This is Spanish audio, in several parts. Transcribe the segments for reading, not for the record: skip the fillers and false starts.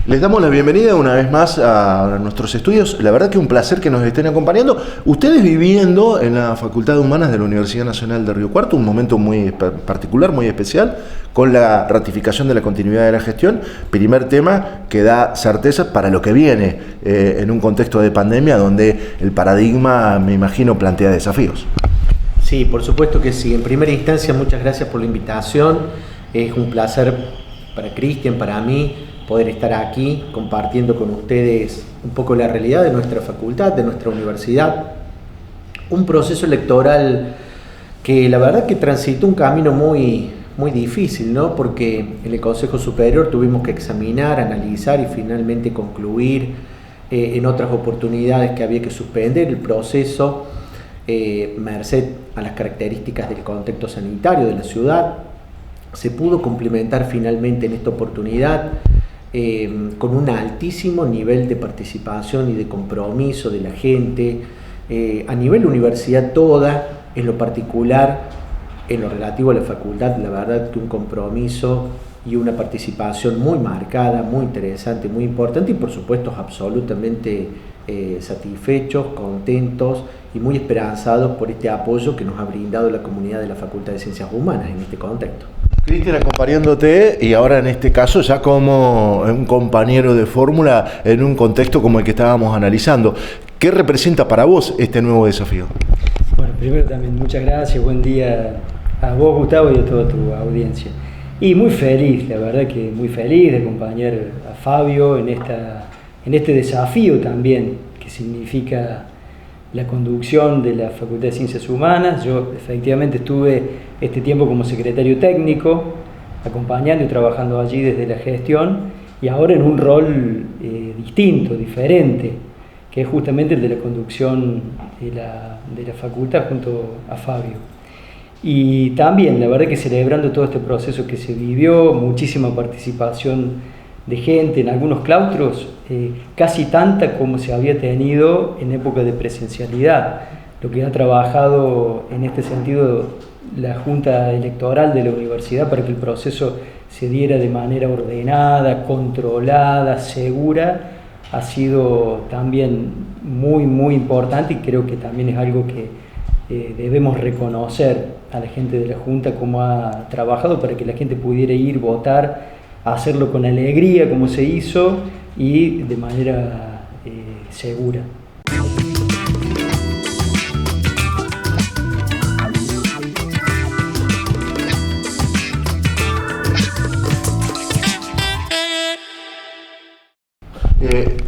Les damos la bienvenida una vez más a nuestros estudios. La verdad que un placer que nos estén acompañando. Ustedes viviendo en la Facultad de Humanas de la Universidad Nacional de Río Cuarto, un momento muy particular, muy especial, con la ratificación de la continuidad de la gestión. Primer tema que da certeza para lo que viene en un contexto de pandemia donde el paradigma, me imagino, plantea desafíos. Sí, por supuesto que sí. En primera instancia, muchas gracias por la invitación. Es un placer para Cristian, para mí, poder estar aquí compartiendo con ustedes un poco la realidad de nuestra facultad, de nuestra universidad. Un proceso electoral que la verdad que transitó un camino muy difícil, ¿no? Porque en el Consejo Superior tuvimos que examinar, analizar y finalmente concluir en otras oportunidades que había que suspender el proceso merced a las características del contexto sanitario de la ciudad. Se pudo complementar finalmente en esta oportunidad con un altísimo nivel de participación y de compromiso de la gente, a nivel universidad toda, en lo particular, en lo relativo a la facultad, la verdad que un compromiso y una participación muy marcada, muy interesante, muy importante y por supuesto absolutamente satisfechos, contentos y muy esperanzados por este apoyo que nos ha brindado la comunidad de la Facultad de Ciencias Humanas en este contexto. Cristian, acompañándote y ahora en este caso ya como un compañero de fórmula en un contexto como el que estábamos analizando. ¿Qué representa para vos este nuevo desafío? Bueno, primero también muchas gracias, buen día a vos, Gustavo, y a toda tu audiencia. Y muy feliz, la verdad que muy feliz de acompañar a Fabio en este desafío también que significa la conducción de la Facultad de Ciencias Humanas. Yo efectivamente estuve este tiempo como secretario técnico, acompañando y trabajando allí desde la gestión, y ahora en un rol distinto, diferente, que es justamente el de la conducción de la facultad junto a Fabio. Y también, la verdad que celebrando todo este proceso que se vivió, muchísima participación de gente en algunos claustros, casi tanta como se había tenido en época de presencialidad. Lo que ha trabajado en este sentido la Junta Electoral de la universidad para que el proceso se diera de manera ordenada, controlada, segura, ha sido también muy importante y creo que también es algo que debemos reconocer a la gente de la Junta cómo ha trabajado para que la gente pudiera ir, votar, hacerlo con alegría como se hizo y de manera segura.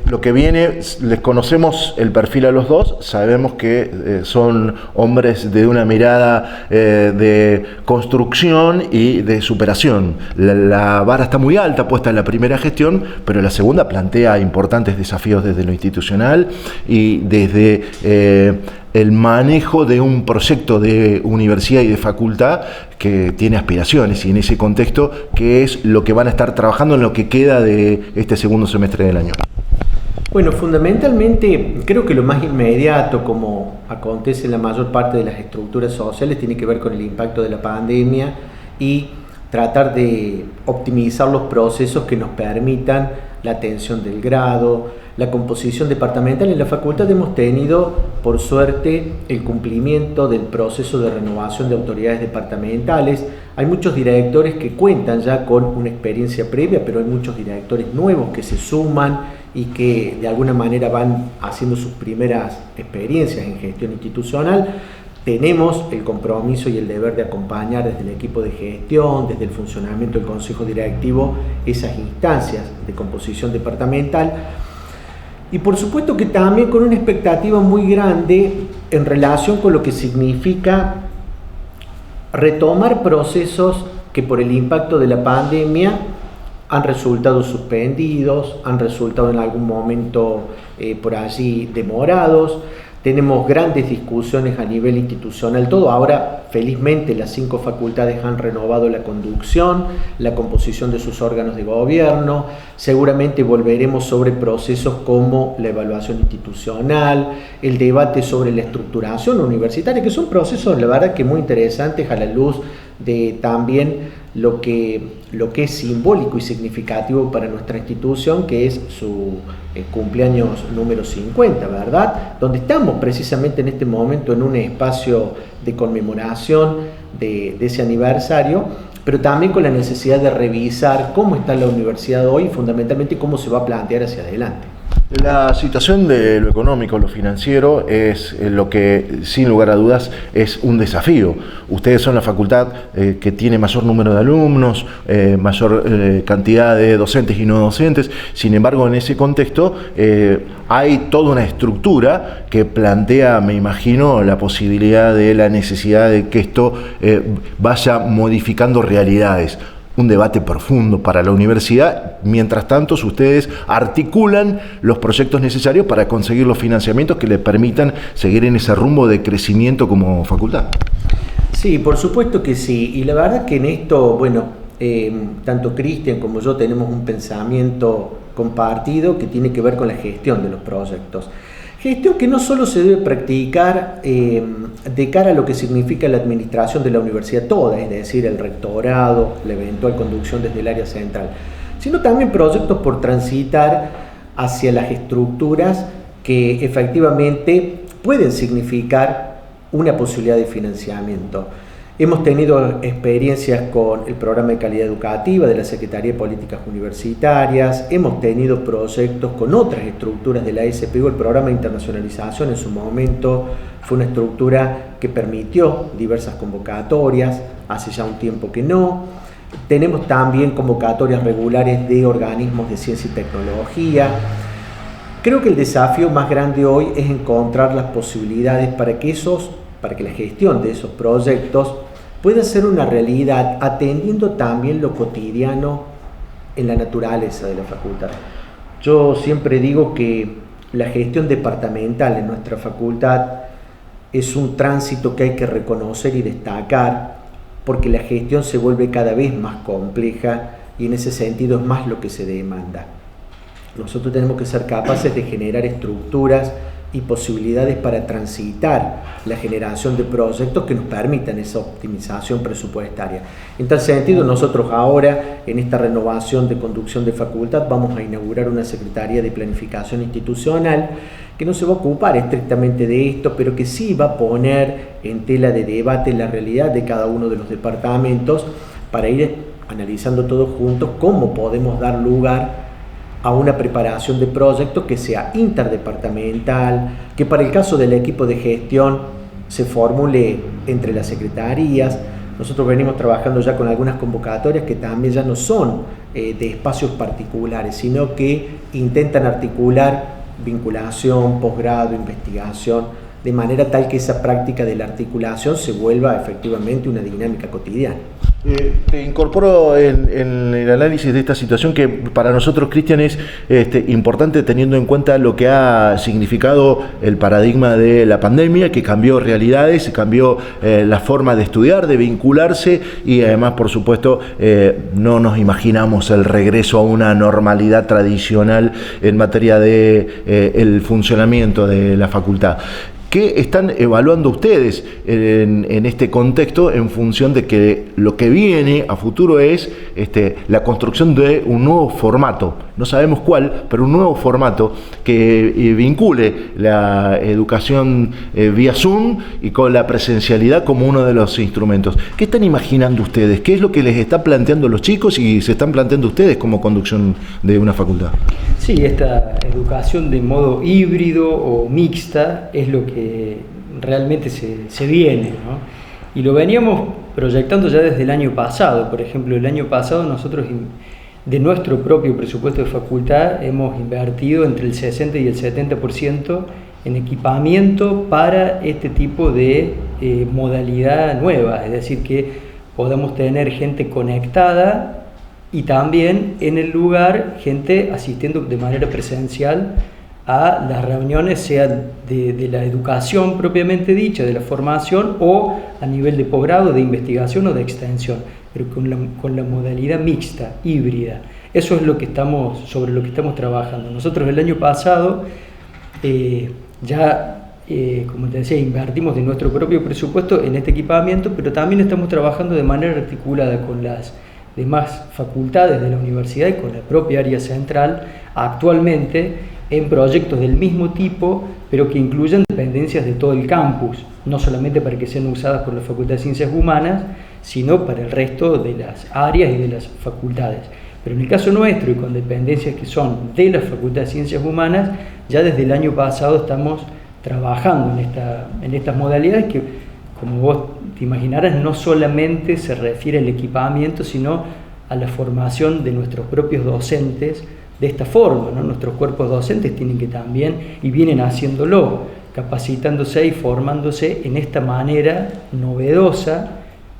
Lo que viene, les conocemos el perfil a los dos, sabemos que son hombres de una mirada de construcción y de superación. La vara está muy alta puesta en la primera gestión, pero la segunda plantea importantes desafíos desde lo institucional y desde el manejo de un proyecto de universidad y de facultad que tiene aspiraciones, y en ese contexto, ¿qué es lo que van a estar trabajando en lo que queda de este segundo semestre del año? Bueno, fundamentalmente creo que lo más inmediato, como acontece en la mayor parte de las estructuras sociales, tiene que ver con el impacto de la pandemia y tratar de optimizar los procesos que nos permitan la atención del grado, la composición departamental. En la facultad hemos tenido, por suerte, el cumplimiento del proceso de renovación de autoridades departamentales. Hay muchos directores que cuentan ya con una experiencia previa, pero hay muchos directores nuevos que se suman y que de alguna manera van haciendo sus primeras experiencias en gestión institucional. Tenemos el compromiso y el deber de acompañar desde el equipo de gestión, desde el funcionamiento del Consejo Directivo, esas instancias de composición departamental. Y por supuesto que también con una expectativa muy grande en relación con lo que significa retomar procesos que por el impacto de la pandemia han resultado suspendidos, han resultado en algún momento por allí demorados. Tenemos grandes discusiones a nivel institucional, todo. Ahora, felizmente, las 5 facultades han renovado la conducción, la composición de sus órganos de gobierno. Seguramente volveremos sobre procesos como la evaluación institucional, el debate sobre la estructuración universitaria, que son procesos, la verdad, que muy interesantes a la luz de también lo que es simbólico y significativo para nuestra institución, que es su cumpleaños número 50, ¿verdad? Donde estamos precisamente en este momento en un espacio de conmemoración de ese aniversario, pero también con la necesidad de revisar cómo está la universidad hoy y fundamentalmente cómo se va a plantear hacia adelante. La situación de lo económico, lo financiero, es lo que sin lugar a dudas es un desafío. Ustedes son la facultad que tiene mayor número de alumnos, mayor cantidad de docentes y no docentes. Sin embargo, en ese contexto hay toda una estructura que plantea, me imagino, la posibilidad de la necesidad de que esto vaya modificando realidades. Un debate profundo para la universidad. Mientras tanto, ustedes articulan los proyectos necesarios para conseguir los financiamientos que les permitan seguir en ese rumbo de crecimiento como facultad. Sí, por supuesto que sí. Y la verdad que en esto, bueno, tanto Cristian como yo tenemos un pensamiento compartido que tiene que ver con la gestión de los proyectos. Gestión que no solo se debe practicar de cara a lo que significa la administración de la universidad toda, es decir, el rectorado, la eventual conducción desde el área central, sino también proyectos por transitar hacia las estructuras que efectivamente pueden significar una posibilidad de financiamiento. Hemos tenido experiencias con el programa de calidad educativa de la Secretaría de Políticas Universitarias, hemos tenido proyectos con otras estructuras de la SPU. El programa de internacionalización en su momento fue una estructura que permitió diversas convocatorias, hace ya un tiempo que no. Tenemos también convocatorias regulares de organismos de ciencia y tecnología. Creo que el desafío más grande hoy es encontrar las posibilidades para que la gestión de esos proyectos pueda ser una realidad, atendiendo también lo cotidiano en la naturaleza de la facultad. Yo siempre digo que la gestión departamental en nuestra facultad es un tránsito que hay que reconocer y destacar, porque la gestión se vuelve cada vez más compleja y en ese sentido es más lo que se demanda. Nosotros tenemos que ser capaces de generar estructuras y posibilidades para transitar la generación de proyectos que nos permitan esa optimización presupuestaria. En tal sentido, nosotros ahora, en esta renovación de conducción de facultad, vamos a inaugurar una Secretaría de Planificación Institucional que no se va a ocupar estrictamente de esto, pero que sí va a poner en tela de debate la realidad de cada uno de los departamentos para ir analizando todos juntos cómo podemos dar lugar a una preparación de proyectos que sea interdepartamental, que para el caso del equipo de gestión se formule entre las secretarías. Nosotros venimos trabajando ya con algunas convocatorias que también ya no son de espacios particulares, sino que intentan articular vinculación, posgrado, investigación, de manera tal que esa práctica de la articulación se vuelva efectivamente una dinámica cotidiana. Te incorporo en el análisis de esta situación que para nosotros, Cristian, es importante teniendo en cuenta lo que ha significado el paradigma de la pandemia, que cambió realidades, cambió la forma de estudiar, de vincularse y además, por supuesto, no nos imaginamos el regreso a una normalidad tradicional en materia de el funcionamiento de la facultad. ¿Qué están evaluando ustedes en este contexto en función de que lo que viene a futuro es la construcción de un nuevo formato? No sabemos cuál, pero un nuevo formato que vincule la educación vía Zoom y con la presencialidad como uno de los instrumentos. ¿Qué están imaginando ustedes? ¿Qué es lo que les está planteando los chicos y se están planteando ustedes como conducción de una facultad? Sí, esta educación de modo híbrido o mixta es lo que realmente se viene, ¿no? Y lo veníamos proyectando ya desde el año pasado. Por ejemplo, el año pasado nosotros de nuestro propio presupuesto de facultad hemos invertido entre el 60 y el 70% en equipamiento para este tipo de modalidad nueva, es decir, que podamos tener gente conectada y también en el lugar gente asistiendo de manera presencial a las reuniones, sea de la educación propiamente dicha, de la formación, o a nivel de posgrado, de investigación o de extensión, pero con la modalidad mixta, híbrida. Eso es sobre lo que estamos trabajando. Nosotros el año pasado como te decía, invertimos de nuestro propio presupuesto en este equipamiento, pero también estamos trabajando de manera articulada con las más facultades de la universidad y con la propia área central actualmente en proyectos del mismo tipo, pero que incluyan dependencias de todo el campus, no solamente para que sean usadas por la Facultad de Ciencias Humanas, sino para el resto de las áreas y de las facultades. Pero en el caso nuestro, y con dependencias que son de la Facultad de Ciencias Humanas, ya desde el año pasado estamos trabajando en estas modalidades que, como vos te imaginarás, no solamente se refiere al equipamiento, sino a la formación de nuestros propios docentes de esta forma, ¿no? Nuestros cuerpos docentes tienen que también, y vienen haciéndolo, capacitándose y formándose en esta manera novedosa,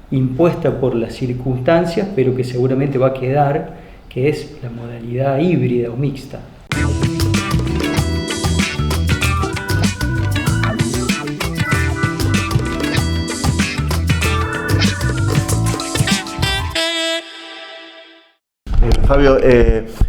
impuesta por las circunstancias, pero que seguramente va a quedar, que es la modalidad híbrida o mixta. Fabio,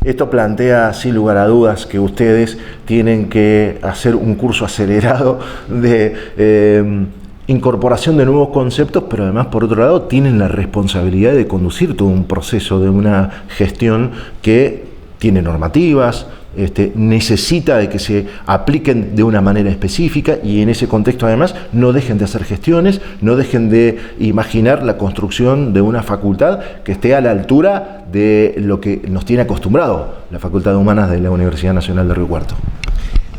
esto plantea sin lugar a dudas que ustedes tienen que hacer un curso acelerado de incorporación de nuevos conceptos, pero además, por otro lado, tienen la responsabilidad de conducir todo un proceso de una gestión que tiene normativas, necesita de que se apliquen de una manera específica, y en ese contexto además no dejen de hacer gestiones, no dejen de imaginar la construcción de una facultad que esté a la altura de lo que nos tiene acostumbrado la Facultad de Humanas de la Universidad Nacional de Río Cuarto.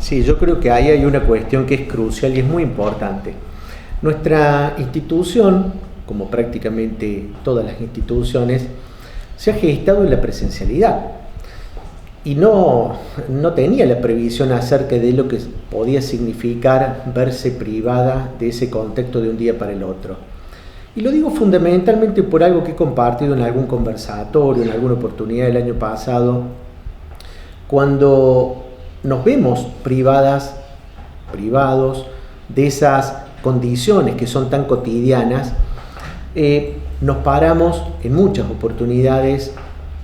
Sí, yo creo que ahí hay una cuestión que es crucial y es muy importante. Nuestra institución, como prácticamente todas las instituciones, se ha gestado en la presencialidad. Y no tenía la previsión acerca de lo que podía significar verse privada de ese contexto de un día para el otro. Y lo digo fundamentalmente por algo que he compartido en algún conversatorio, en alguna oportunidad del año pasado, cuando nos vemos privados de esas condiciones que son tan cotidianas, nos paramos en muchas oportunidades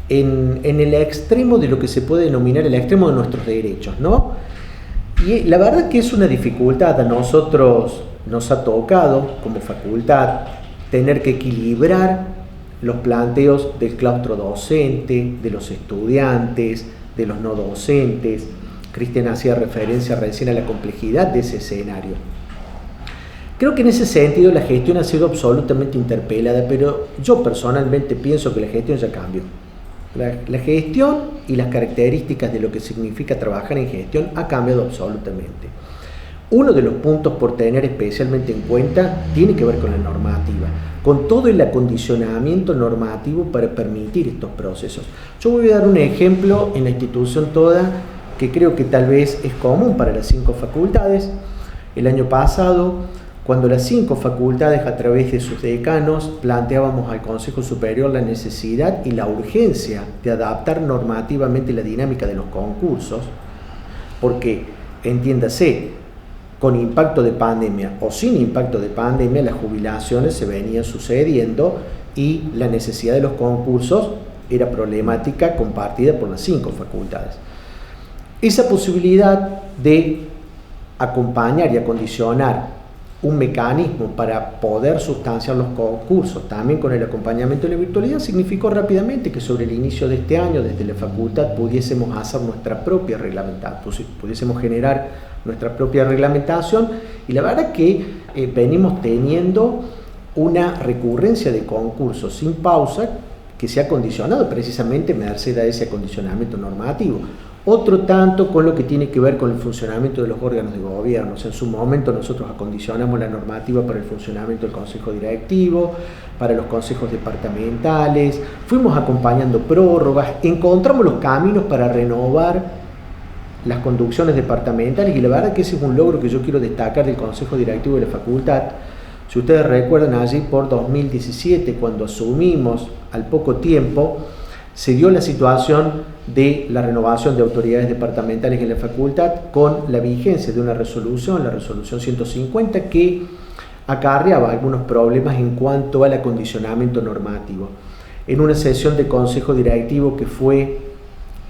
en el extremo de lo que se puede denominar el extremo de nuestros derechos, ¿no? Y la verdad que es una dificultad. A nosotros nos ha tocado, como facultad, tener que equilibrar los planteos del claustro docente, de los estudiantes, de los no docentes. Cristian hacía referencia recién a la complejidad de ese escenario. Creo que en ese sentido la gestión ha sido absolutamente interpelada, pero yo personalmente pienso que la gestión ya cambió. La gestión y las características de lo que significa trabajar en gestión ha cambiado absolutamente. Uno de los puntos por tener especialmente en cuenta tiene que ver con la normativa, con todo el acondicionamiento normativo para permitir estos procesos. Yo voy a dar un ejemplo en la institución toda que creo que tal vez es común para las 5 facultades. El año pasado, cuando las 5 facultades, a través de sus decanos, planteábamos al Consejo Superior la necesidad y la urgencia de adaptar normativamente la dinámica de los concursos, porque, entiéndase, con impacto de pandemia o sin impacto de pandemia, las jubilaciones se venían sucediendo y la necesidad de los concursos era problemática compartida por las 5 facultades. Esa posibilidad de acompañar y acondicionar un mecanismo para poder sustanciar los concursos, también con el acompañamiento de la virtualidad, significó rápidamente que sobre el inicio de este año, desde la facultad, pudiésemos hacer nuestra propia reglamentación, pudiésemos generar nuestra propia reglamentación, y la verdad que venimos teniendo una recurrencia de concursos sin pausa que se ha condicionado precisamente merced a ese acondicionamiento normativo. Otro tanto con lo que tiene que ver con el funcionamiento de los órganos de gobierno. En su momento nosotros acondicionamos la normativa para el funcionamiento del consejo directivo, para los consejos departamentales, fuimos acompañando prórrogas, encontramos los caminos para renovar las conducciones departamentales, y la verdad que ese es un logro que yo quiero destacar del consejo directivo de la facultad. Si ustedes recuerdan, allí por 2017, cuando asumimos al poco tiempo, se dio la situación de la renovación de autoridades departamentales en la facultad con la vigencia de una resolución, la resolución 150, que acarreaba algunos problemas en cuanto al acondicionamiento normativo. En una sesión de consejo directivo que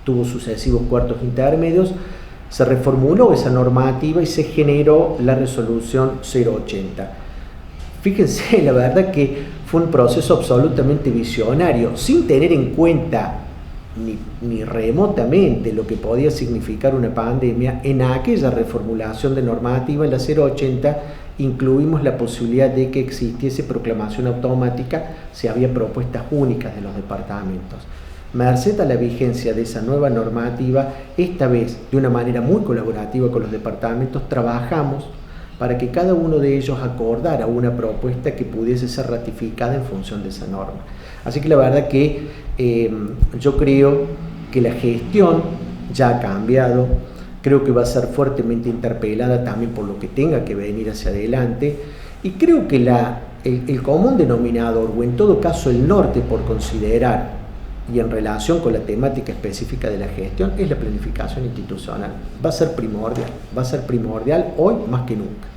tuvo sucesivos cuartos intermedios, se reformuló esa normativa y se generó la resolución 080. fíjense, la verdad que fue un proceso absolutamente visionario, sin tener en cuenta ni remotamente lo que podía significar una pandemia. En aquella reformulación de normativa, en la 080, incluimos la posibilidad de que existiese proclamación automática si había propuestas únicas de los departamentos. Merced a la vigencia de esa nueva normativa, esta vez de una manera muy colaborativa con los departamentos, trabajamos para que cada uno de ellos acordara una propuesta que pudiese ser ratificada en función de esa norma. Así que la verdad que yo creo que la gestión ya ha cambiado, creo que va a ser fuertemente interpelada también por lo que tenga que venir hacia adelante, y creo que el común denominador, o en todo caso el norte por considerar, y en relación con la temática específica de la gestión, es la planificación institucional. Va a ser primordial hoy más que nunca.